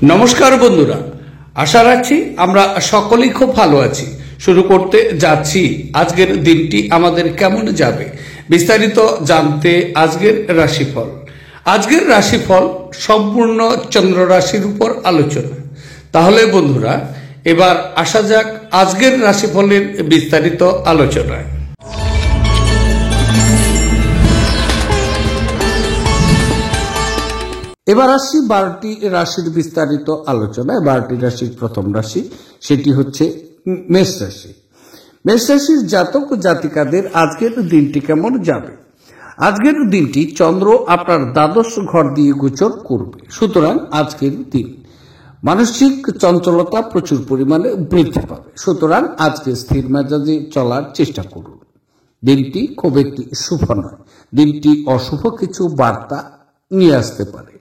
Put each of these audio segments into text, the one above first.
নমস্কার বন্ধুরা, আশা রাখছি আমরা সকলেই খুব ভালো আছি। শুরু করতে যাচ্ছি আজকের দিনটি আমাদের কেমন যাবে বিস্তারিত জানতে আজকের রাশিফল। আজকের রাশিফল সম্পূর্ণ চন্দ্র রাশির উপর আলোচনা। তাহলে বন্ধুরা, এবার আসা যাক আজকের রাশিফলের বিস্তারিত আলোচনায়। এবার আসছি 12টি রাশির বিস্তারিত আলোচনায়। 12টি রাশির প্রথম রাশি, সেটি হচ্ছে মেষ রাশি। মেষ রাশির জাতক ও জাতিকাদের আজকের দিনটি কেমন যাবে? আজকের দিনটি চন্দ্র আপনার দ্বাদশ ঘর দিয়ে গোচর করবে, সুতরাং আজকের দিন মানসিক চঞ্চলতা প্রচুর পরিমাণে বৃদ্ধি পাবে। সুতরাং আজকে স্থির মেজাজে চলার চেষ্টা করুন। দিনটি খুব একটি শুভ নয়, দিনটি অশুভ কিছু বার্তা নিয়ে আসতে পারে।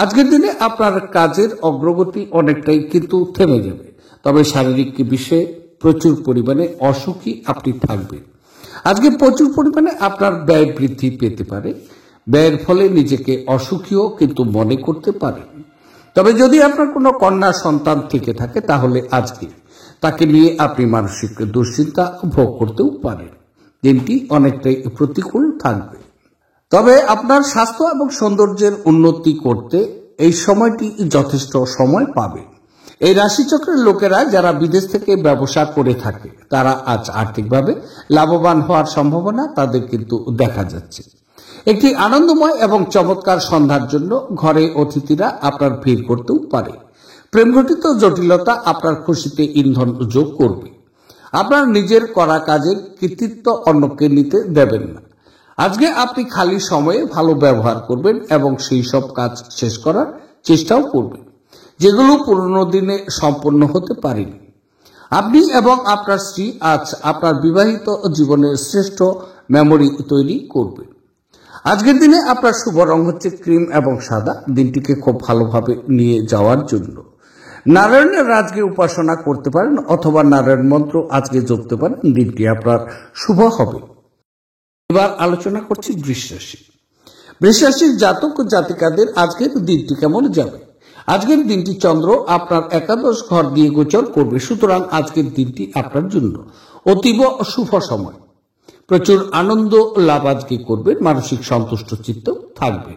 আজকের দিনে আপনার কাজের অগ্রগতি অনেকটাই কিন্তু থেমে যাবে, তবে শারীরিক বিষয়ে প্রচুর পরিমাণে অসুখী আপনি থাকবেন। আজকে প্রচুর পরিমাণে আপনার ব্যয় বৃদ্ধি পেতে পারে। ব্যয়ের ফলে নিজেকে অসুখীও কিন্তু মনে করতে পারেন। তবে যদি আপনার কোনো কন্যা সন্তান থেকে থাকে, তাহলে আজকে তাকে নিয়ে আপনি মানসিক দুশ্চিন্তা ভোগ করতেও পারেন। দিনটি অনেকটাই প্রতিকূল থাকবে। তবে আপনার স্বাস্থ্য এবং সৌন্দর্যের উন্নতি করতে এই সময়টি যথেষ্ট সময় পাবে। এই রাশিচক্রের লোকেরা যারা বিদেশ থেকে ব্যবসা করে থাকে, তারা আজ আর্থিকভাবে লাভবান হওয়ার সম্ভাবনা তাদের কিন্তু দেখা যাচ্ছে। একটি আনন্দময় এবং চমৎকার সন্ধ্যার জন্য ঘরে অতিথিরা আপনার ভিড় করতেও পারে। প্রেমঘটিত জটিলতা আপনার খুশিতে ইন্ধন যোগ করবে। আপনার নিজের করা কাজের কৃতিত্ব অন্যকে নিতে দেবেন না। আজকে আপনি খালি সময়ে ভালো ব্যবহার করবেন এবং সেই সব কাজ শেষ করার চেষ্টাও করবেন যেগুলো পুরনো দিনে সম্পন্ন হতে পারেনি। আপনি এবং আপনার স্ত্রী আজ আপনার বিবাহিত জীবনের শ্রেষ্ঠ মেমোরি তৈরি করবেন। আজকের দিনে আপনার শুভ রং হচ্ছে ক্রিম এবং সাদা। দিনটিকে খুব ভালোভাবে নিয়ে যাওয়ার জন্য নারায়ণের আজকে উপাসনা করতে পারেন অথবা নারায়ণ মন্ত্র আজকে জপতে পারেন। দিনটি আপনার শুভ হবে। এবার আলোচনা করছি বৃষ রাশি। বৃষ রাশির জাতক ও জাতিকাদের আজকের দিনটি কেমন যাবে? আজকের দিনটি চন্দ্র আপনার একাদশ ঘর দিয়ে গোচর করবে, সুতরাং আজকের দিনটি আপনার জন্য অতীব শুভ সময়। প্রচুর আনন্দ লাভ আজকে করবেন, মানসিক সন্তুষ্ট চিত্ত থাকবে।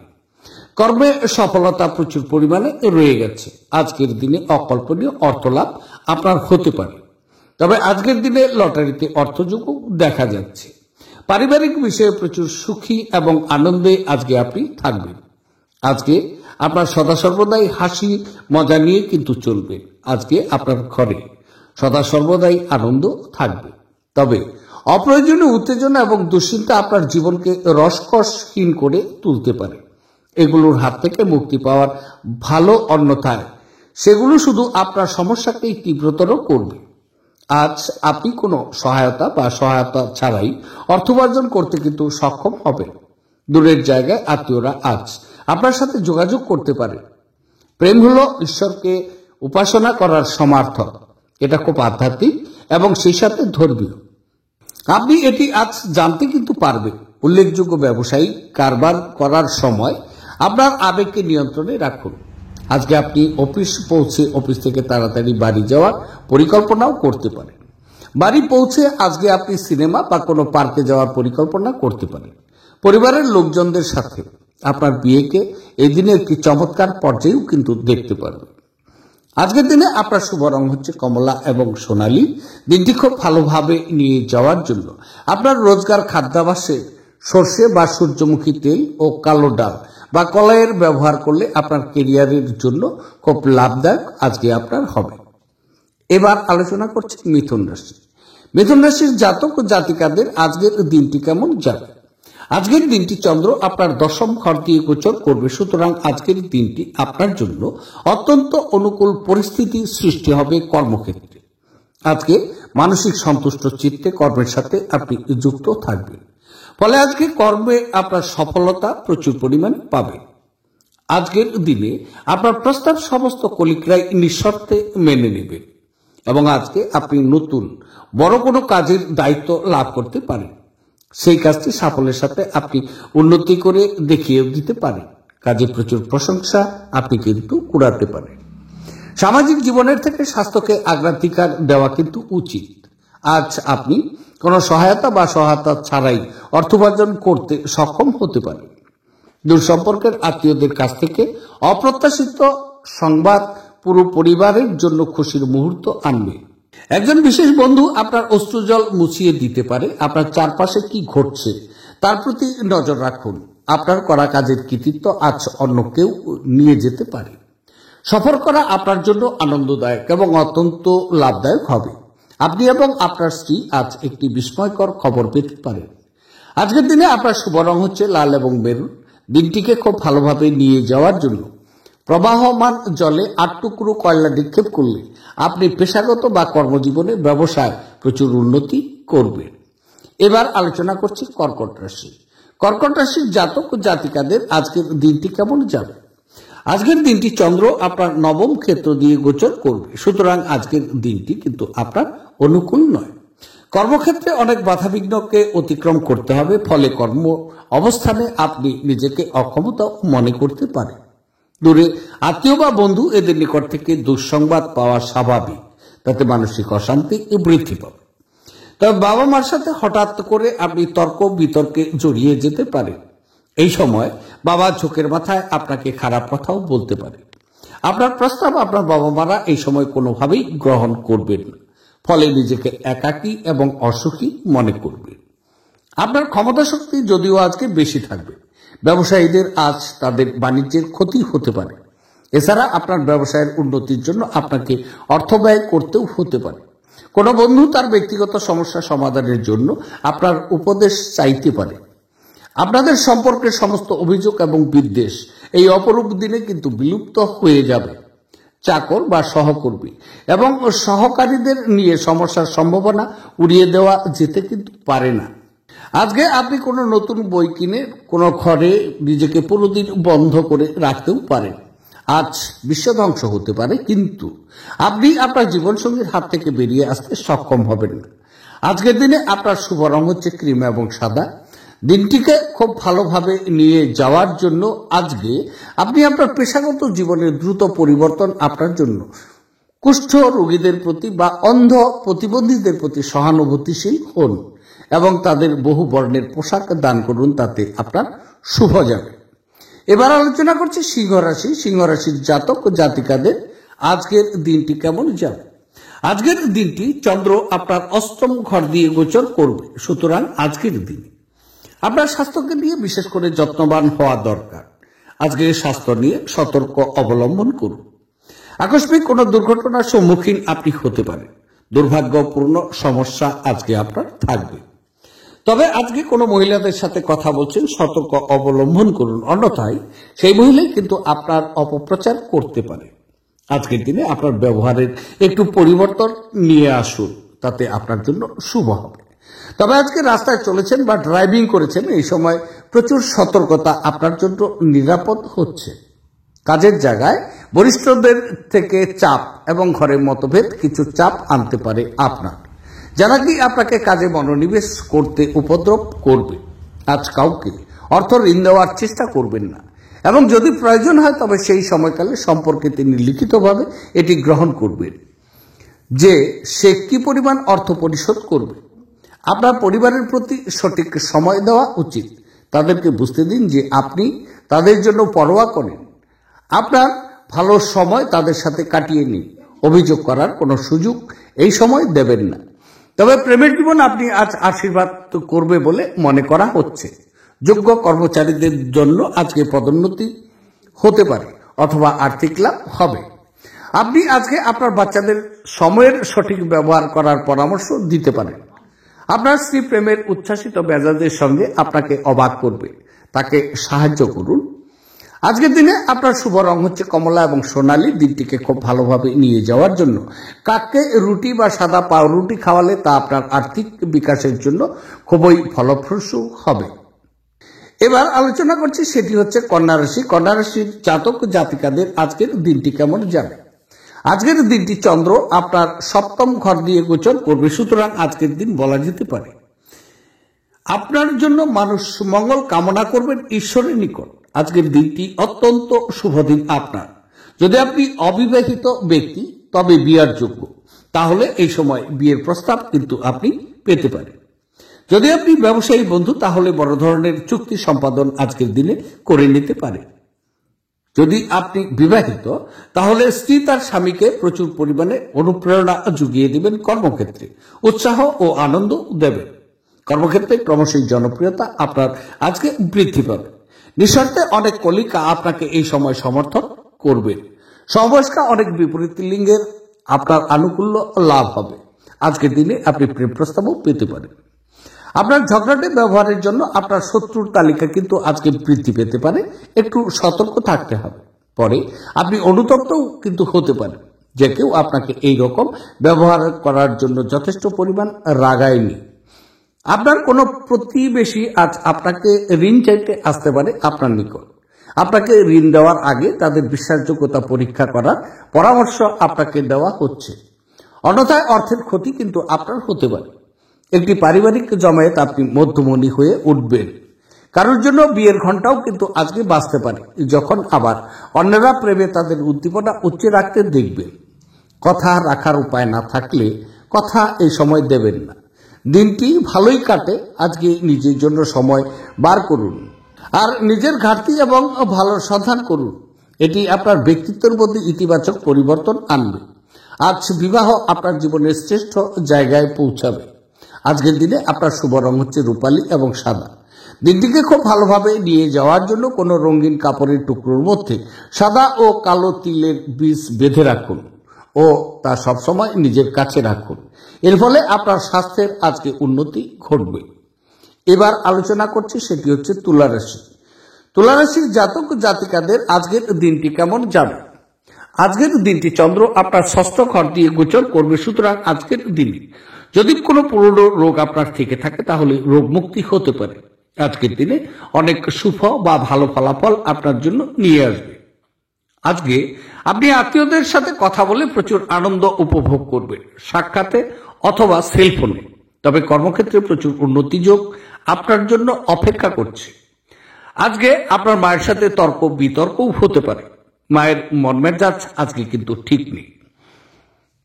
কর্মে সফলতা প্রচুর পরিমাণে রয়ে গেছে। আজকের দিনে অকল্পনীয় অর্থ লাভ আপনার হতে পারে, তবে আজকের দিনে লটারিতে অর্থযোগও দেখা যাচ্ছে। পারিবারিক বিষয়ে প্রচুর সুখী এবং আনন্দে আজকে আপনি থাকবেন। আজকে আপনার সদা সর্বদাই হাসি মজা নিয়ে কিন্তু চলবে। আজকে আপনার ঘরে সদা সর্বদাই আনন্দ থাকবে, তবে অপ্রয়োজনীয় উত্তেজনা এবং দুশ্চিন্তা আপনার জীবনকে রসকসহীন করে তুলতে পারে। এগুলোর হাত থেকে মুক্তি পাওয়ার ভালো, অন্যথায় সেগুলো শুধু আপনার সমস্যাকেই তীব্রতর করবে। আজ আপনি কোনো সহায়তা ছাড়াই অর্থোপার্জন করতে কিন্তু সক্ষম হবেন। দূরের জায়গায় আত্মীয়রা আজ আপনার সাথে যোগাযোগ করতে পারে। প্রেম হলো ঈশ্বরকে উপাসনা করার সমার্থক। এটা খুব আধ্যাত্মিক এবং সেই সাথে ধর্মীয়। আপনি এটি আজ জানতে কিন্তু পারবেন। উল্লেখযোগ্য ব্যবসায়িক কারবার করার সময় আপনার আবেগকে নিয়ন্ত্রণে রাখুন। আজকে আপনি অফিস থেকে তাড়াতাড়ি বাড়ি যাওয়ার পরিকল্পনাও করতে পারেন। বাড়ি পৌঁছে আজকে আপনি সিনেমা বা কোনো পার্কে যাওয়ার পরিকল্পনা করতে পারেন। পরিবারের লোকজনদের সাথে আপনার বিয়েকে এই দিনে একটি চমৎকার পর্যায়েও কিন্তু দেখতে পারবেন। আজকের দিনে আপনার শুভ রং হচ্ছে কমলা এবং সোনালী। দিনটি খুব ভালোভাবে নিয়ে যাওয়ার জন্য আপনার রোজগার খাদ্যাভ্যাসে সর্ষে বা সূর্যমুখী তেল ও কালো ডাল বা কলাইয়ের ব্যবহার করলে আপনার কেরিয়ারের জন্য খুব লাভদায়ক আজকে আপনার হবে। এবার আলোচনা করছি মিথুন রাশি। মিথুন রাশির জাতক ও জাতিকাদের আজকের দিনটি কেমন যাবে? আজকের দিনটি চন্দ্র আপনার দশম ঘর দিয়ে গোচর করবে, সুতরাং আজকের দিনটি আপনার জন্য অত্যন্ত অনুকূল পরিস্থিতি সৃষ্টি হবে কর্মক্ষেত্রে। আজকে মানসিক সন্তুষ্ট চিত্তে কর্মের সাথে আপনি যুক্ত থাকবেন, ফলে আজকে কর্মে আপনার সফলতা প্রচুর পরিমাণে পাবে। আজকের দিনে আপনার প্রস্তাব সমস্ত কলিগরাই নিঃশর্তে মেনে নেবেন এবং আজকে আপনি নতুন বড় কোনো কাজের দায়িত্ব লাভ করতে পারেন। সেই কাজটি সাফল্যের সাথে আপনি উন্নতি করে দেখিয়ে দিতে পারেন। কাজে প্রচুর প্রশংসা আপনি কিন্তু কুড়াতে পারেন। সামাজিক জীবনের থেকে স্বাস্থ্যকে অগ্রাধিকার দেওয়া কিন্তু উচিত। আজ আপনি কোনো সহায়তা বা সহায়তা ছাড়াই অর্থ উপার্জন করতে সক্ষম হতে পারেন। দূর সম্পর্কের আত্মীয়দের কাছ থেকে অপ্রত্যাশিত সংবাদ পুরো পরিবারের জন্য খুশির মুহূর্ত আনবে। একজন বিশেষ বন্ধু আপনার অশ্রুজল মুছিয়ে দিতে পারে। আপনার চারপাশে কি ঘটছে তার প্রতি নজর রাখুন। আপনার করা কাজের কৃতিত্ব আজ অন্য কেউ নিয়ে যেতে পারে। সফর করা আপনার জন্য আনন্দদায়ক এবং অত্যন্ত লাভদায়ক হবে। আপনি এবং আপনার স্ত্রী আজ একটি বিস্ময়কর খবর পেতে পারেন। আজকের দিনে আপনার শুভ রং হচ্ছে লাল এবং মেরুন। দিনটিকে খুব ভালোভাবে নিয়ে যাওয়ার জন্য প্রবাহমান জলে 8 টুকরো কয়লা নিক্ষেপ করলে আপনি পেশাগত বা কর্মজীবনে ব্যবসায় প্রচুর উন্নতি করবেন। এবার আলোচনা করছি কর্কট রাশি। কর্কট রাশির জাতক ও জাতিকাদের আজকের দিনটি কেমন যাবে? আজকের দিনটি চন্দ্র আপনার নবম ক্ষেত্র দিয়ে গোচর করবে, সুতরাং আজকের দিনটি কিন্তু আপনার অনুকূল নয়। কর্মক্ষেত্রে অনেক বাধাবিঘ্নকে অতিক্রম করতে হবে, ফলে কর্ম অবস্থানে আপনি নিজেকে অক্ষমতা মনে করতে পারেন। দূরে আত্মীয় বা বন্ধু এদের নিকট থেকে দুঃসংবাদ পাওয়া স্বাভাবিক, তাতে মানসিক অশান্তি বৃদ্ধি পাবে। তবে বাবা মার সাথে হঠাৎ করে আপনি তর্ক বিতর্কে জড়িয়ে যেতে পারেন। এই সময় বাবা ঝোঁকের মাথায় আপনাকে খারাপ কথাও বলতে পারে। আপনার প্রস্তাব আপনার বাবা মারা এই সময় কোনোভাবেই গ্রহণ করবেন না, ফলে নিজেকে একাকী এবং অসুখী মনে করবেন। আপনার ক্ষমতা শক্তি যদিও আজকে বেশি থাকবে, ব্যবসায়ীদের আজ তাদের বাণিজ্যের ক্ষতি হতে পারে। এছাড়া আপনার ব্যবসায়ের উন্নতির জন্য আপনাকে অর্থ ব্যয় করতেও হতে পারে। কোনো বন্ধু তার ব্যক্তিগত সমস্যা সমাধানের জন্য আপনার উপদেশ চাইতে পারে। আপনাদের সম্পর্কের সমস্ত অভিযোগ এবং বিদ্বেষ এই অপরূপ দিনে কিন্তু বিলুপ্ত হয়ে যাবে। চাকর বা সহকর্মী এবং সহকারীদের নিয়ে সমস্যার সম্ভাবনা উড়িয়ে দেওয়া যেতে কিন্তু পারে না। আজকে আপনি কোনো নতুন বই কিনে কোনো ঘরে নিজেকে পুরোদিন বন্ধ করে রাখতেও পারেন। আজ বিশ্ব ধ্বংস হতে পারে, কিন্তু আপনি আপনার জীবনসঙ্গীর হাত থেকে বেরিয়ে আসতে সক্ষম হবেন না। আজকের দিনে আপনার শুভ রং হচ্ছে ক্রিম এবং সাদা। দিনটিকে খুব ভালোভাবে নিয়ে যাওয়ার জন্য আজকে আপনি আপনার পেশাগত জীবনের দ্রুত পরিবর্তন আপনার জন্য কুষ্ঠ রোগীদের প্রতি বা অন্ধ প্রতিবন্ধীদের প্রতি সহানুভূতিশীল হন এবং তাদের বহু বর্ণের পোশাক দান করুন, তাতে আপনার শুভ যাবে। এবার আলোচনা করছি সিংহ রাশি। সিংহ রাশির জাতক ও জাতিকাদের আজকের দিনটি কেমন যাবে? আজকের দিনটি চন্দ্র আপনার অষ্টম ঘর দিয়ে গোচর করবে, সুতরাং আজকের দিনে আপনার স্বাস্থ্যকে নিয়ে বিশেষ করে যত্নবান হওয়া দরকার। আজকের স্বাস্থ্য নিয়ে সতর্ক অবলম্বন করুন। আকস্মিক কোনো দুর্ঘটনার সম্মুখীন আপনি হতে পারেন। দুর্ভাগ্যপূর্ণ সমস্যা আজকে আপনার থাকবে। তবে আজকে কোনো মহিলাদের সাথে কথা বলছেন, সতর্ক অবলম্বন করুন, অন্যথায় সেই মহিলাই কিন্তু আপনার অপপ্রচার করতে পারে। আজকের দিনে আপনার ব্যবহারের একটু পরিবর্তন নিয়ে আসুন, তাতে আপনার জন্য শুভ হবে। তবে আজকে রাস্তায় চলেছেন বা ড্রাইভিং করেছেন, এই সময় প্রচুর সতর্কতা আপনার জন্য নিরাপদ হচ্ছে। কাজের জায়গায় বরিষ্ঠদের থেকে চাপ এবং ঘরের মতভেদ কিছু চাপ আনতে পারে আপনার, যারা কি আপনাকে কাজে মনোনিবেশ করতে উপদ্রব করবে। আজ কাউকে অর্থ ঋণ দেওয়ার চেষ্টা করবেন না, এবং যদি প্রয়োজন হয় তবে সেই সময়কালে সম্পর্কে তিনি লিখিতভাবে এটি গ্রহণ করবেন যে সে কি পরিমাণ অর্থ পরিশোধ করবে। আপনার পরিবারের প্রতি সঠিক সময় দেওয়া উচিত। তাদেরকে বুঝতে দিন যে আপনি তাদের জন্য পরোয়া করেন। আপনার ভালো সময় তাদের সাথে কাটিয়ে নিন। অভিযোগ করার কোনো সুযোগ এই সময় দেবেন না। তবে প্রেমের জীবন আপনি আজ আশীর্বাদ করবে বলে মনে করা হচ্ছে। যোগ্য কর্মচারীদের জন্য আজকে পদোন্নতি হতে পারে অথবা আর্থিক লাভ হবে। আপনি আজকে আপনার বাচ্চাদের সময়ের সঠিক ব্যবহার করার পরামর্শ দিতে পারেন। আপনার স্ত্রী প্রেমের উচ্ছ্বাসিত মেজাজের সঙ্গে আপনাকে অবাক করবে, তাকে সাহায্য করুন। আজকের দিনে আপনার শুভ রং হচ্ছে কমলা এবং সোনালী। দিনটিকে খুব ভালোভাবে নিয়ে যাওয়ার জন্য কাককে রুটি বা সাদা পাউরুটি খাওয়ালে তা আপনার আর্থিক বিকাশের জন্য খুবই ফলপ্রসূ হবে। এবার আলোচনা করছি, সেটি হচ্ছে কন্যা রাশি। কন্যা রাশির জাতক জাতিকাদের আজকের দিনটি কেমন যাবে? আজকের দিনটি চন্দ্র আপনার সপ্তম ঘর দিয়ে গোচর করবে, সুতরাং আজকের দিন বলা যেতে পারে আপনার জন্য মানুষ মঙ্গল কামনা করবেন ঈশ্বরের নিকট। আজকের দিনটি অত্যন্ত শুভ দিন আপনার। যদি আপনি অবিবাহিত ব্যক্তি তবে বিয়ার যোগ্য, তাহলে এই সময় বিয়ের প্রস্তাব কিন্তু আপনি পেতে পারেন। যদি আপনি ব্যবসায়ী বন্ধু, তাহলে বড় ধরনের চুক্তি সম্পাদন আজকের দিনে করে নিতে পারে। যদি আপনি বিবাহিত, তাহলে স্ত্রী তার স্বামীকে প্রচুর পরিমাণে অনুপ্রেরণা জুগিয়ে দিবেন, কর্মক্ষেত্রে উৎসাহ ও আনন্দ দেবেন। কর্মক্ষেত্রে ক্রমশই জনপ্রিয়তা আপনার আজকে বৃদ্ধি পাবে। নিঃশর্তে অনেক কলিকা আপনাকে এই সময় সমর্থন করবেন। সমবয়স্কা অনেক বিপরীত লিঙ্গের আপনার আনুকূল্য লাভ হবে। আজকের দিনে আপনি প্রেম প্রস্তাবও পেতে পারেন। আপনার ঝগড়াটে ব্যবহারের জন্য আপনার শত্রুর তালিকা কিন্তু আজকে বৃদ্ধি পেতে পারে, একটু সতর্ক থাকতে হবে। পরে আপনি অনুতপ্তও কিন্তু হতে পারেন যে কেউ আপনাকে এই রকম ব্যবহার করার জন্য যথেষ্ট পরিমাণ রাগায়নি। আপনার কোনো প্রতিবেশী আজ আপনাকে ঋণ চাইতে আসতে পারে আপনার নিকট। আপনাকে ঋণ দেওয়ার আগে তাদের বিশ্বাসযোগ্যতা পরীক্ষা করার পরামর্শ আপনাকে দেওয়া হচ্ছে, অন্যথায় অর্থের ক্ষতি কিন্তু আপনার হতে পারে। একটি পারিবারিক জমায়েত আপনি মধ্যমণি হয়ে উঠবেন। কারোর জন্য বিয়ের ঘন্টাও কিন্তু আজকে বাজতে পারে, যখন আবার অন্যরা প্রেমে তাদের উদ্দীপনা উচ্চে রাখতে দেখবেন। কথা রাখার উপায় না থাকলে কথা এই সময় দেবেন না। দিনটি ভালোই কাটে, আজকে নিজের জন্য সময় বার করুন আর নিজের ঘাটতি এবং ভালোর সন্ধান করুন। এটি আপনার ব্যক্তিত্বের মধ্যে ইতিবাচক পরিবর্তন আনবে। আজ বিবাহ আপনার জীবনের শ্রেষ্ঠ জায়গায় পৌঁছাবে। আজকের দিনে আপনার শুভ রং হচ্ছে রূপালী এবং সাদা। দিনটিকে খুব ভালোভাবে নিয়ে যাওয়ার জন্য কোনো রঙিন কাপড়ের টুকরোর মধ্যে সাদা ও কালো তিলের বীজ বেঁধে রাখুন ও তা সবসময় নিজের কাছে রাখুন। এর ফলে আপনার স্বাস্থ্যের আজকে উন্নতি ঘটবে। এবার আলোচনা করছি, সেটি হচ্ছে তুলা রাশি। তুলা রাশির জাতক জাতিকাদের আজকের দিনটি কেমন যাবে? আজকের দিনটি চন্দ্র আপনার ষষ্ঠ ঘর দিয়ে গোচর করবে, সুতরাং আজকের দিনে যদি কোনো পুরনো রোগ আপনার থেকে থাকে তাহলে রোগ মুক্তি হতে পারে। আজকের দিনে অনেক শুভ বা ভালো ফলাফল আপনার জন্য নিয়ে আসবে। আজকে আপনি আত্মীয়দের সাথে কথা বলে প্রচুর আনন্দ উপভোগ করবেন, সাক্ষাতে অথবা সেলফোনে। তবে কর্মক্ষেত্রে প্রচুর উন্নতি যোগ আপনার জন্য অপেক্ষা করছে। আজকে আপনার মায়ের সাথে তর্ক বিতর্কও হতে পারে। মায়ের মন মেজাজ আজকে কিন্তু ঠিক নেই,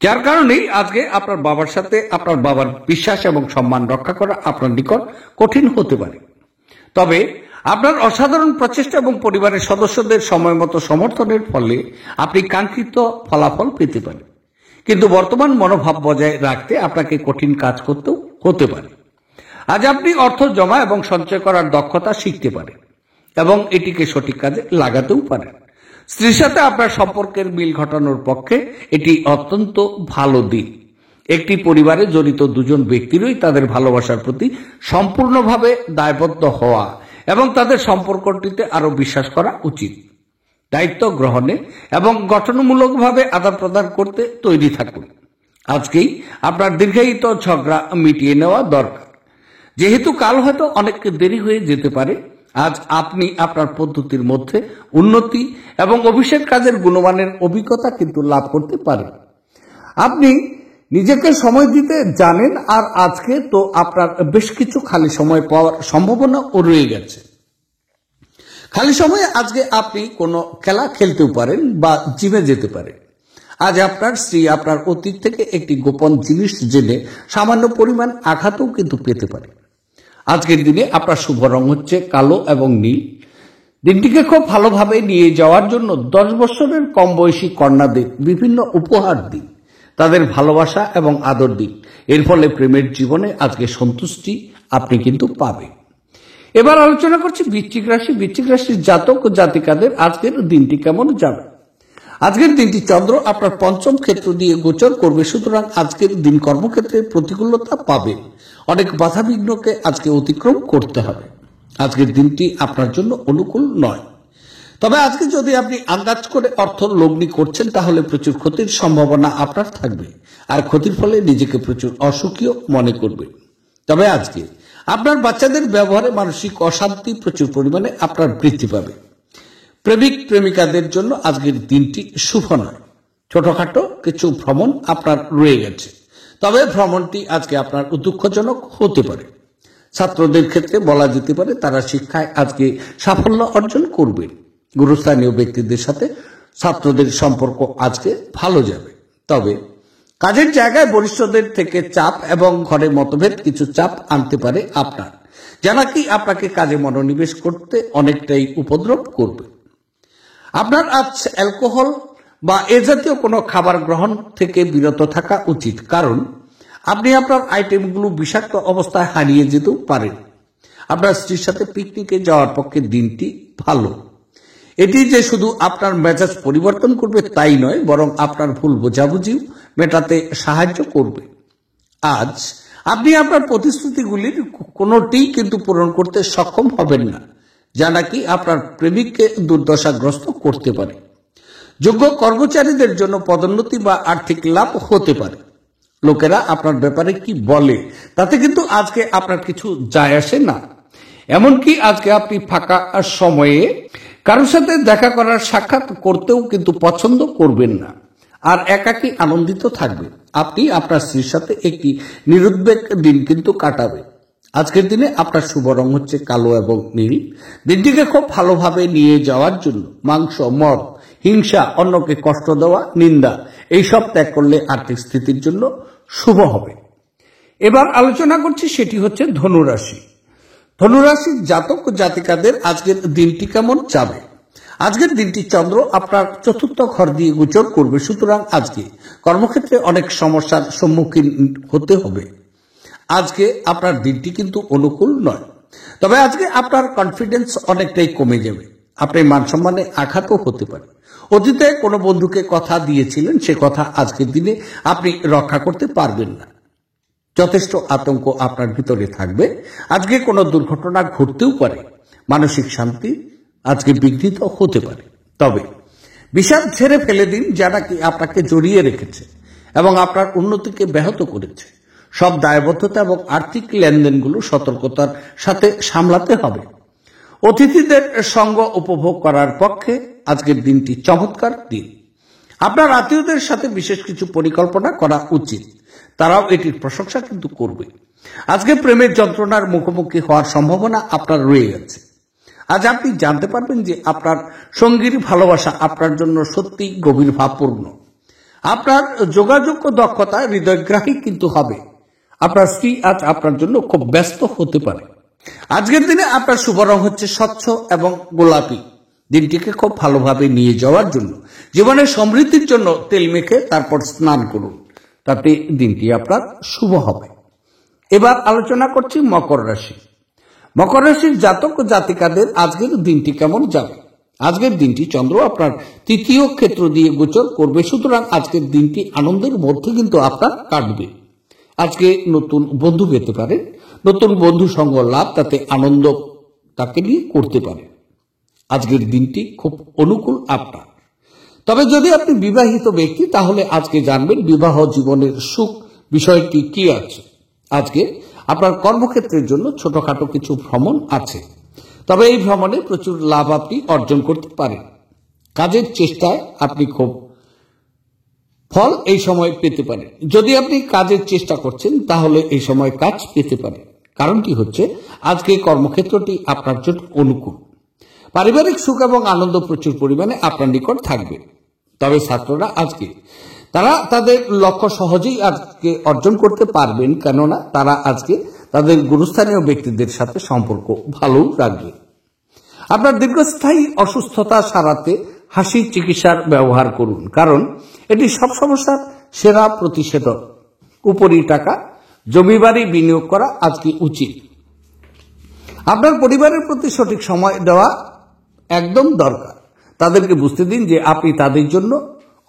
যার কারণেই আজকে আপনার বাবার সাথে আপনার বাবার বিশ্বাস এবং সম্মান রক্ষা করা আপনার নিকট কঠিন হতে পারে। তবে আপনার অসাধারণ প্রচেষ্টা এবং পরিবারের সদস্যদের সময় মতো সমর্থনের ফলে আপনি কাঙ্ক্ষিত ফলাফল পেতে পারেন। কিন্তু বর্তমান মনোভাব বজায় রাখতে আপনাকে কঠিন কাজ করতেও হতে পারে। আজ আপনি অর্থ জমা এবং সঞ্চয় করার দক্ষতা শিখতে পারেন এবং এটিকে সঠিক কাজে লাগাতেও পারেন। স্ত্রীর সাথে আপনার সম্পর্কের মিল ঘটানোর পক্ষে এটি অত্যন্ত ভালো দিন। একটি পরিবারে জড়িত দুজন ব্যক্তিরই তাদের ভালোবাসার প্রতি সম্পূর্ণভাবে দায়বদ্ধ হওয়া এবং তাদের সম্পর্কটিতে আরো বিশ্বাস করা উচিত। দায়িত্ব গ্রহণে এবং গঠনমূলকভাবে আদান প্রদান করতে তৈরি থাকুন। আজকেই আপনার দীর্ঘায়িত ঝগড়া মিটিয়ে নেওয়া দরকার, যেহেতু কাল হয়তো অনেক দেরি হয়ে যেতে পারে। আজ আপনি আপনার পদ্ধতির মধ্যে উন্নতি এবং অভিষেক কাজের গুণমানের অভিজ্ঞতা কিন্তু লাভ করতে পারেন। আপনি নিজেকে সময় দিতে জানেন, আর আজকে তো আপনার বেশ কিছু খালি সময় পাওয়ার সম্ভাবনাও রয়ে গেছে। খালি সময়ে আজকে আপনি কোনো খেলা খেলতেও পারেন বা জিমে যেতে পারেন। আজ আপনার স্ত্রী আপনার অতীত থেকে একটি গোপন জিনিস জেনে সামান্য পরিমাণ আঘাতও কিন্তু পেতে পারে। আজকের দিনে আপনার শুভ রং হচ্ছে কালো এবং নীল। দিনটিকে খুব ভালোভাবে নিয়ে যাওয়ার জন্য 10 বছরের কম বয়সী কন্যাদের বিভিন্ন উপহার দিন, তাদের ভালোবাসা এবং আদর দিন। এর ফলে প্রেমের জীবনে আজকে সন্তুষ্টি আপনি কিন্তু পাবেন। এবার আলোচনা করছি বৃশ্চিক রাশি। বৃশ্চিক রাশির জাতক ও জাতিকাদের আজকের দিনটি কেমন যাবে? আজকের দিনটি চন্দ্র আপনার পঞ্চম ক্ষেত্র দিয়ে গোচর করবে, সুতরাং আজকের দিন কর্মক্ষেত্রে প্রতিকূলতা পাবে। অনেক বাধাবিঘ্নকে আজকে অতিক্রম করতে হবে। আজকের দিনটি আপনার জন্য অনুকূল নয়। তবে আজকে যদি আপনি আন্দাজ করে অর্থ লগ্নি করছেন তাহলে প্রচুর ক্ষতির সম্ভাবনা আপনার থাকবে, আর ক্ষতির ফলে নিজেকে প্রচুর অসুখীও মনে করবে। তবে আজকে আপনার বাচ্চাদের ব্যবহারে মানসিক অশান্তি প্রচুর পরিমাণে আপনার বৃদ্ধি পাবে। প্রেমিক প্রেমিকাদের জন্য আজকের দিনটি শুভ নয়। ছোটখাটো কিছু ভ্রমণ আপনার রয়ে গেছে, তবে ভ্রমণটি আজকে আপনার দুঃখজনক হতে পারে। ছাত্রদের ক্ষেত্রে বলা যেতে পারে তারা শিক্ষায় আজকে সাফল্য অর্জন করবে। গুরুস্থানীয় ব্যক্তিদের সাথে ছাত্রদের সম্পর্ক আজকে ভালো যাবে। তবে কাজের জায়গায় বরিষ্ঠদের থেকে চাপ এবং ঘরে মতভেদ কিছু চাপ আনতে পারে আপনার, যা নাকি আপনাকে কাজে মনোনিবেশ করতে অনেকটাই উপদ্রব করবে। আপনার আজ অ্যালকোহল বা এ জাতীয় কোনো খাবার গ্রহণ থেকে বিরত থাকা উচিত, কারণ আপনি আপনার আইটেমগুলো বিষাক্ত অবস্থায় হারিয়ে যেতেও পারেন। আপনার স্ত্রীর সাথে পিকনিকে যাওয়ার পক্ষে দিনটি ভালো। এটি যে শুধু আপনার মেজাজ পরিবর্তন করবে তাই নয়, বরং আপনার ভুল বোঝাবুঝিও মেটাতে সাহায্য করবে। আজ আপনি আপনার প্রতিশ্রুতিগুলির কোনোটিই কিন্তু পূরণ করতে সক্ষম হবেন না, যা নাকি আপনার প্রেমিককে দুর্দশাগ্রস্ত করতে পারে। যোগ্য কর্মচারীদের জন্য পদোন্নতি বা আর্থিক লাভ হতে পারে। লোকেরা আপনার ব্যাপারে কি বলে তাতে কিন্তু আজকে আপনার কিছু যায় আসে না। এমনকি আজকে আপনি ফাঁকা সময়ে কারোর সাথে দেখা করার সাক্ষাৎ করতেও কিন্তু পছন্দ করবেন না, আর একাকী আনন্দিত থাকবেন। আপনি আপনার স্ত্রীর সাথে একটি নিরুদ্বেগ দিন কিন্তু কাটাবেন। আজকের দিনে আপনার শুভ রং হচ্ছে কালো এবং নীল। দিনটিকে খুব ভালোভাবে নিয়ে যাওয়ার জন্য মাংস, মদ, হিংসা, অন্যকে কষ্ট দেওয়া, নিন্দা এইসব ত্যাগ করলে আর্থিক স্থিতির জন্য শুভ হবে। এবার আলোচনা করছি, সেটি হচ্ছে ধনুরাশি। ধনুরাশির জাতক জাতিকাদের আজকের দিনটি কেমন যাবে? আজকের দিনটি চন্দ্র আপনার চতুর্থ ঘর দিয়ে গোচর করবে, সুতরাং আজকে কর্মক্ষেত্রে অনেক সমস্যার সম্মুখীন হতে হবে। আজকে আপনার দিনটি কিন্তু অনুকূল নয়, তবে আজকে আপনার কনফিডেন্স অনেকটাই কমে যাবে। আপনার মান সম্মানে আঘাতও হতে পারে। অতীতে কোনো বন্ধুকে কথা দিয়েছিলেন, সে কথা আজকের দিনে আপনি রক্ষা করতে পারবেন না। যথেষ্ট আতঙ্ক আপনার ভিতরে থাকবে। আজকে কোনো দুর্ঘটনা ঘটতেও পারে। মানসিক শান্তি আজকে বিঘ্নিত হতে পারে। তবে বিষাদ ঝেড়ে ফেলে দিন, যা নাকি আপনাকে জড়িয়ে রেখেছে এবং আপনার উন্নতিকে ব্যাহত করেছে। সব দায়বদ্ধতা এবং আর্থিক লেনদেনগুলো সতর্কতার সাথে সামলাতে হবে। অতিথিদের সঙ্গ উপভোগ করার পক্ষে আজকের দিনটি চমৎকার দিন। আপনার আত্মীয়দের সাথে বিশেষ কিছু পরিকল্পনা করা উচিত, তারাও এটির প্রশংসা কিন্তু করবে। আজকে প্রেমের যন্ত্রণার মুখোমুখি হওয়ার সম্ভাবনা আপনার রয়ে গেছে। আজ আপনি জানতে পারবেন যে আপনার সঙ্গীর ভালোবাসা আপনার জন্য সত্যি গভীর ভাবপূর্ণ। আপনার যোগাযোগ দক্ষতা হৃদয়গ্রাহী কিন্তু হবে। আপনার স্ত্রী আজ আপনার জন্য খুব ব্যস্ত হতে পারে। আজকের দিনে আপনার শুভ রং হচ্ছে স্বচ্ছ এবং গোলাপি। দিনটিকে খুব ভালোভাবে নিয়ে যাওয়ার জন্য জীবনের সমৃদ্ধির জন্য তেল মেখে তারপর স্নান করুন, তাতে দিনটি আপনার শুভ হবে। এবার আলোচনা করছি মকর রাশি। মকর রাশির জাতক ও জাতিকাদের আজকের দিনটি কেমন যাবে? আজকের দিনটি চন্দ্র আপনার তৃতীয় ক্ষেত্র দিয়ে গোচর করবে, সুতরাং আজকের দিনটি আনন্দের মধ্যে কিন্তু আপনার কাটবে। আজকে নতুন বন্ধু পেতে পারেন, নতুন বন্ধু সঙ্গ লাভ, তাতে আনন্দ তাকে নিয়ে করতে পারেন। আজকের দিনটি খুব অনুকূল আপনার। তবে যদি আপনি বিবাহিত ব্যক্তি, তাহলে আজকে জানবেন বিবাহ জীবনের সুখ বিষয়টি কি আছে। আজকে আপনার কর্মক্ষেত্রের জন্য ছোটখাটো কিছু ভ্রমণ আছে, তবে এই ভ্রমণে প্রচুর লাভ আপনি অর্জন করতে পারেন। কাজের চেষ্টায় আপনি খুব ফল এই সময় পেতে পারেন। যদি আপনি কাজের চেষ্টা করছেন, তাহলে এই সময় কাজ পেতে পারেন। কারণটি হচ্ছে আজকে কর্মক্ষেত্রটি আপনার জন্য অনুকূল। পারিবারিক সুখ এবং আনন্দ প্রচুর পরিমাণে আপনার নিকট থাকবে। তবে ছাত্ররা আজকে তারা তাদের লক্ষ্য সহজেই আজকে অর্জন করতে পারবেন, কেননা তারা আজকে তাদের গুরুস্থানীয় ব্যক্তিদের সাথে সম্পর্ক ভালো রাখবে। আপনার দীর্ঘস্থায়ী অসুস্থতা সারাতে হাসির চিকিৎসার ব্যবহার করুন, কারণ এটি সব সমস্যার সেরা প্রতিষেধক। উপরি টাকা জমিবাড়ি বিনিয়োগ করা আজকে উচিত। আপনার পরিবারের প্রতি সঠিক সময় দেওয়া একদম দরকার। তাদেরকে বুঝতে দিন যে আপনি তাদের জন্য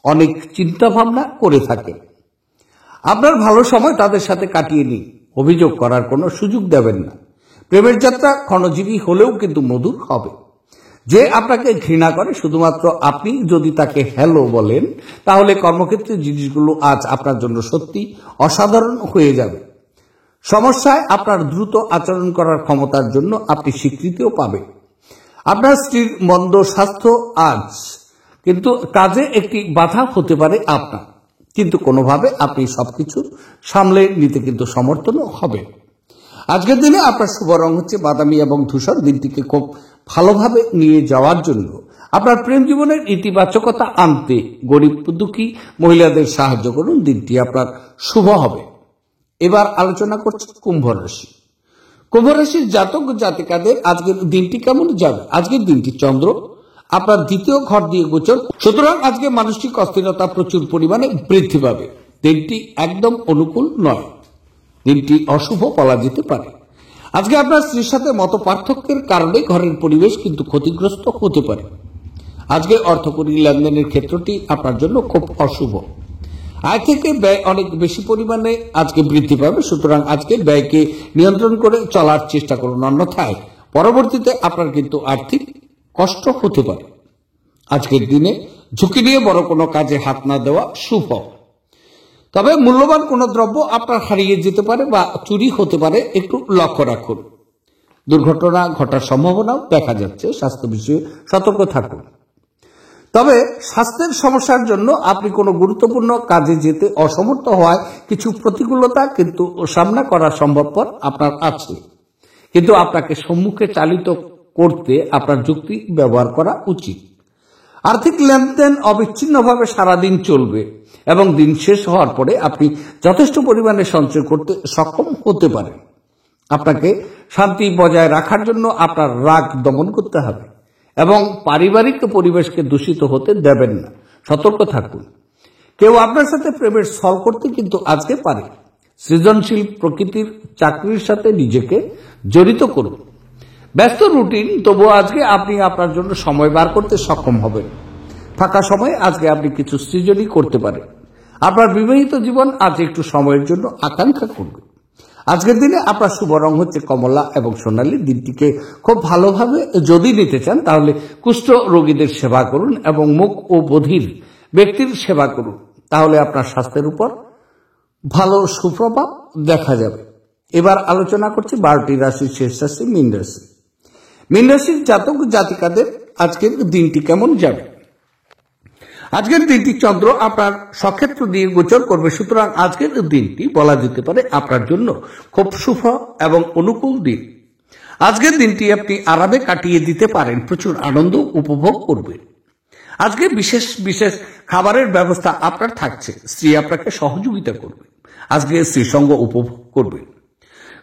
অনেক চিন্তা ভাবনা করে থাকেন। আপনার ভালো সময় তাদের সাথে কাটিয়ে নিন, অভিযোগ করার কোনো সুযোগ দেবেন না। প্রেমের যাত্রা ক্ষণজীবী হলেও কিন্তু মধুর হবে। যে আপনাকে ঘৃণা করে, শুধুমাত্র আপনি যদি তাকে হ্যালো বলেন, তাহলে কর্মক্ষেত্রে জিনিসগুলো আজ আপনার জন্য সত্যি অসাধারণ হয়ে যাবে। সমস্যায় আপনার দ্রুত আচরণ করার ক্ষমতার জন্য আপনি স্বীকৃতিও পাবেন। আপনার স্ত্রীর মন্দ স্বাস্থ্য আজ কিন্তু কাজে একটি বাধা হতে পারে আপনার, কিন্তু কোনোভাবে আপনি সবকিছু সামলে নিতে কিন্তু সমর্থনও হবে। আজকের দিনে আপনার শুভ রং হচ্ছে বাদামি এবং ধূসর। দিনটিকে খুব ভালোভাবে নিয়ে যাওয়ার জন্য আপনার প্রেম জীবনের ইতিবাচকতা আনতে গরিব দুঃখী মহিলাদের সাহায্য করুন, দিনটি আপনার শুভ হবে। এবার আলোচনা করছি কুম্ভ রাশি। কুম্ভ রাশির জাতক জাতিকাদের আজকের দিনটি কেমন যাবে? আজকের দিনটি চন্দ্র আপনার দ্বিতীয় ঘর দিয়ে গোচর, সুতরাং আজকে মানসিক অস্থিরতা প্রচুর পরিমাণে বৃদ্ধি পাবে। দিনটি একদম অনুকূল নয়, দিনটি অশুভ বলা যেতে পারে। আজকে আপনার স্ত্রীর সাথে মত পার্থক্যের কারণে ঘরের পরিবেশ কিন্তু ক্ষতিগ্রস্ত হতে পারে। আজকে অর্থকরী লেনদেনের ক্ষেত্রটি আপনার জন্য খুব অশুভ। আয় থেকে ব্যয় অনেক বেশি পরিমাণে আজকে বৃদ্ধি পাবে, সুতরাং আজকে ব্যয়কে নিয়ন্ত্রণ করে চলার চেষ্টা করুন, অন্যথায় পরবর্তীতে আপনার কিন্তু আর্থিক কষ্ট হতে পারে। আজকের দিনে ঝুঁকি নিয়ে বড় কোনো কাজে হাত না দেওয়া শুভ। তবে মূল্যবান কোনো দ্রব্য আপনার হারিয়ে যেতে পারে বা চুরি হতে পারে, একটু লক্ষ্য রাখুন। দুর্ঘটনা ঘটার সম্ভাবনাও দেখা যাচ্ছে, স্বাস্থ্য বিষয়ে সতর্ক থাকুন। তবে স্বাস্থ্যের সমস্যার জন্য আপনি কোনো গুরুত্বপূর্ণ কাজে যেতে অসমর্থ হওয়ায় কিছু প্রতিকূলতা কিন্তু সামনা করা সম্ভবপর আপনার আছে, কিন্তু আপনাকে সম্মুখে চালিত করতে আপনার যুক্তি ব্যবহার করা উচিত। আর্থিক লেনদেন অবিচ্ছিন্নভাবে সারাদিন চলবে এবং দিন শেষ হওয়ার পরে আপনি যথেষ্ট পরিমাণে সঞ্চয় করতে সক্ষম হতে পারেন। আপনাকে শান্তি বজায় রাখার জন্য আপনার রাগ দমন করতে হবে এবং পারিবারিক পরিবেশকে দূষিত হতে দেবেন না, সতর্ক থাকুন। কেউ আপনার সাথে প্রেমের ছল করতে কিন্তু আজকে পারে। সৃজনশীল প্রকৃতির চাকরির সাথে নিজেকে জড়িত করুন। ব্যস্ত রুটিন, তবুও আজকে আপনি আপনার জন্য সময় বার করতে সক্ষম হবেন। ফাঁকা সময়ে আজকে আপনি কিছু সৃজনই করতে পারেন। আপনার বিবাহিত জীবন আজ একটু সময়ের জন্য আকাঙ্ক্ষা করবে। আজকের দিনে আপনার শুভ রং হচ্ছে কমলা এবং সোনালী। দিনটিকে খুব ভালোভাবে যদি নিতে চান তাহলে কুষ্ঠ রোগীদের সেবা করুন এবং মুখ ও বধির ব্যক্তির সেবা করুন, তাহলে আপনার স্বাস্থ্যের উপর ভালো সুপ্রভাব দেখা যাবে। এবার আলোচনা করছি 12টি রাশির শেষ রাশি মীন রাশি। মীন রাশির জাতক জাতিকাদের আজকের দিনটি কেমন যাবে? আজকের দিনটি চন্দ্র আপনার সক্ষেত্র দিয়ে গোচর করবে, সুতরাং আজকের দিনটি বলা যেতে পারে আপনার জন্য খুব শুভ এবং অনুকূল দিন। আজকের দিনটি আপনি আরামে কাটিয়ে দিতে পারেন, প্রচুর আনন্দ উপভোগ করবেন। আজকে বিশেষ বিশেষ খাবারের ব্যবস্থা আপনার থাকছে, স্ত্রী আপনাকে সহযোগিতা করবে। আজকে স্ত্রী সঙ্গ উপভোগ করবেন।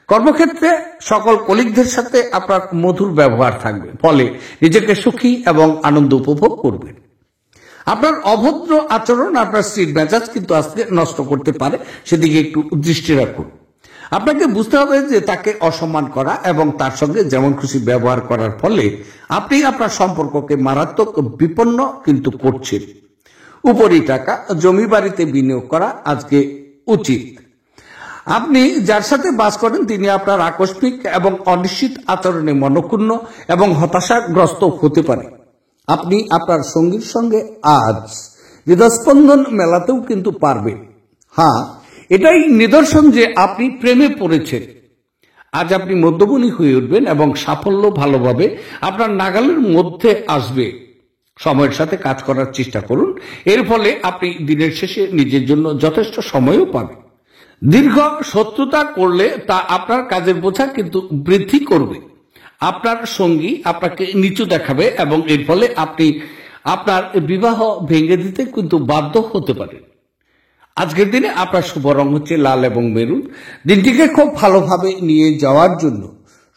কর্মক্ষেত্রে সকল কলিগদের সাথে আপনার মধুর ব্যবহার থাকবে, ফলে নিজেকে সুখী এবং আনন্দ উপভোগ করবেন। আপনার অভদ্র আচরণ আপনার স্ত্রীর মেজাজ কিন্তু আজকে নষ্ট করতে পারে, সেদিকে একটু দৃষ্টি রাখুন। আপনাকে বুঝতে হবে যে তাকে অসম্মান করা এবং তার সঙ্গে যেমন খুশি ব্যবহার করার ফলে আপনি আপনার সম্পর্ককে মারাত্মক বিপন্ন কিন্তু করছেন। উপরি টাকা জমি বাড়িতে বিনিয়োগ করা আজকে উচিত। আপনি যার সাথে বাস করেন তিনি আপনার আকস্মিক এবং অনিশ্চিত আচরণে মনক্ষুণ্ণ এবং হতাশাগ্রস্ত হতে পারে। আপনি আপনার সঙ্গীর সঙ্গে আজ হৃদস্পন্দন মেলাতেও কিন্তু পারবেন। হ্যাঁ, এটাই নিদর্শন যে আপনি প্রেমে পড়েছেন। আজ আপনি মধ্যমণি হয়ে উঠবেন এবং সাফল্য ভালোভাবে আপনার নাগালের মধ্যে আসবে। সময়ের সাথে কাজ করার চেষ্টা করুন, এর ফলে আপনি দিনের শেষে নিজের জন্য যথেষ্ট সময়ও পাবেন। দীর্ঘ শত্রুতা করলে তা আপনার কাজের বোঝা কিন্তু বৃদ্ধি করবে। আপনার সঙ্গী আপনাকে নিচু দেখাবে এবং এর ফলে আপনি আপনার বিবাহ ভেঙে দিতে কিন্তু বাধ্য হতে পারেন। আজকের দিনে আপনার শুভ রং হচ্ছে লাল এবং মেরুন। দিনটিকে খুব ভালোভাবে নিয়ে যাওয়ার জন্য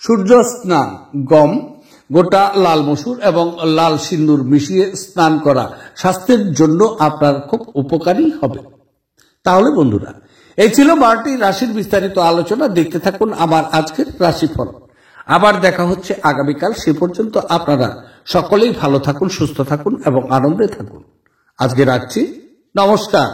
সূর্য স্নান, গম, গোটা লাল মসুর এবং লাল সিন্দুর মিশিয়ে স্নান করা স্বাস্থ্যের জন্য আপনার খুব উপকারী হবে। তাহলে বন্ধুরা, এই ছিল 12টি রাশির বিস্তারিত আলোচনা। দেখতে থাকুন আমার আজকের রাশিফল। আবার দেখা হচ্ছে আগামীকাল। সে পর্যন্ত আপনারা সকলেই ভালো থাকুন, সুস্থ থাকুন এবং আনন্দে থাকুন। আজকে রাখছি, নমস্কার।